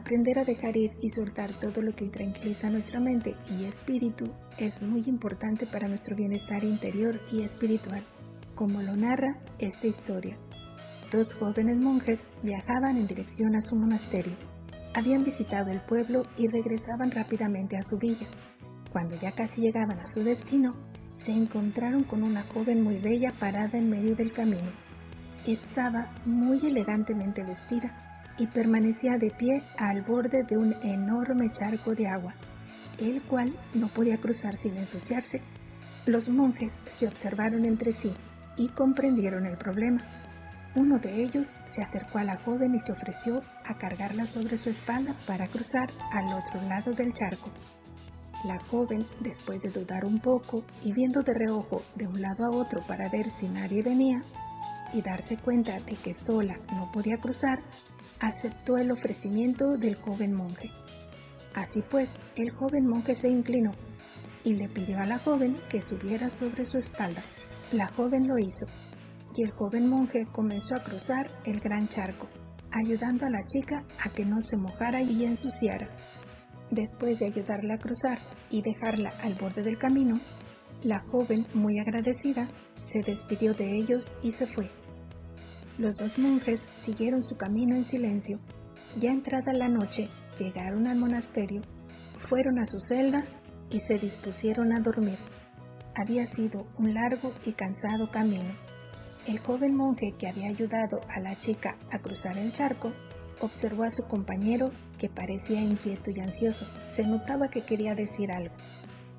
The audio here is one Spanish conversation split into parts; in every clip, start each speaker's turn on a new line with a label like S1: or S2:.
S1: Aprender a dejar ir y soltar todo lo que intranquiliza nuestra mente y espíritu es muy importante para nuestro bienestar interior y espiritual, como lo narra esta historia. 2 jóvenes monjes viajaban en dirección a su monasterio. Habían visitado el pueblo y regresaban rápidamente a su villa. Cuando ya casi llegaban a su destino, se encontraron con una joven muy bella parada en medio del camino. Estaba muy elegantemente vestida y permanecía de pie al borde de un enorme charco de agua, el cual no podía cruzar sin ensuciarse. Los monjes se observaron entre sí y comprendieron el problema. Uno de ellos se acercó a la joven y se ofreció a cargarla sobre su espalda para cruzar al otro lado del charco. La joven, después de dudar un poco y viendo de reojo de un lado a otro para ver si nadie venía, y darse cuenta de que sola no podía cruzar, aceptó el ofrecimiento del joven monje. Así pues, el joven monje se inclinó y le pidió a la joven que subiera sobre su espalda. La joven lo hizo, y el joven monje comenzó a cruzar el gran charco, ayudando a la chica a que no se mojara y ensuciara. Después de ayudarla a cruzar y dejarla al borde del camino, la joven, muy agradecida, se despidió de ellos y se fue. Los 2 monjes siguieron su camino en silencio. Ya entrada la noche, llegaron al monasterio, fueron a su celda y se dispusieron a dormir. Había sido un largo y cansado camino. El joven monje que había ayudado a la chica a cruzar el charco observó a su compañero que parecía inquieto y ansioso. Se notaba que quería decir algo.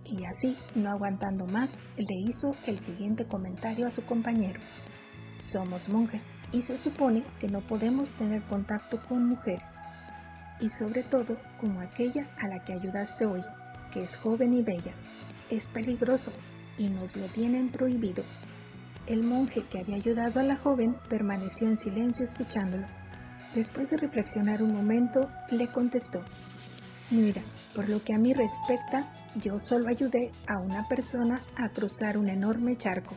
S1: Y así, no aguantando más, le hizo el siguiente comentario a su compañero. Somos monjes y se supone que no podemos tener contacto con mujeres. Y sobre todo, como aquella a la que ayudaste hoy, que es joven y bella. Es peligroso y nos lo tienen prohibido. El monje que había ayudado a la joven permaneció en silencio escuchándolo. Después de reflexionar un momento, le contestó: Mira, por lo que a mí respecta, yo solo ayudé a una persona a cruzar un enorme charco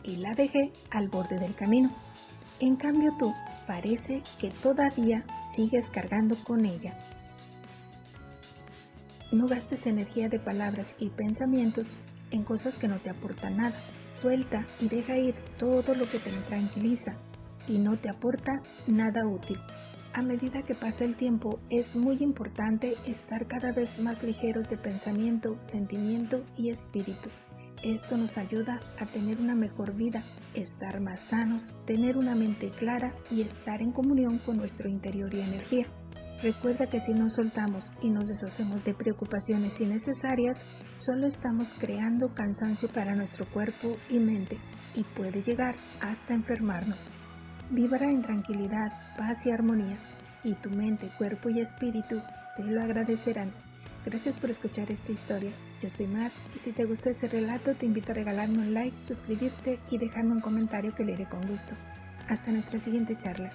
S1: y la dejé al borde del camino. En cambio tú, parece que todavía sigues cargando con ella. No gastes energía de palabras y pensamientos en cosas que no te aportan nada. Suelta y deja ir todo lo que te tranquiliza y no te aporta nada útil. A medida que pasa el tiempo, es muy importante estar cada vez más ligeros de pensamiento, sentimiento y espíritu. Esto nos ayuda a tener una mejor vida, estar más sanos, tener una mente clara y estar en comunión con nuestro interior y energía. Recuerda que si nos soltamos y nos deshacemos de preocupaciones innecesarias, solo estamos creando cansancio para nuestro cuerpo y mente y puede llegar hasta enfermarnos. Vibra en tranquilidad, paz y armonía, y tu mente, cuerpo y espíritu te lo agradecerán. Gracias por escuchar esta historia. Yo soy Mar, y si te gustó este relato te invito a regalarme un like, suscribirte y dejarme un comentario que leeré con gusto. Hasta nuestra siguiente charla.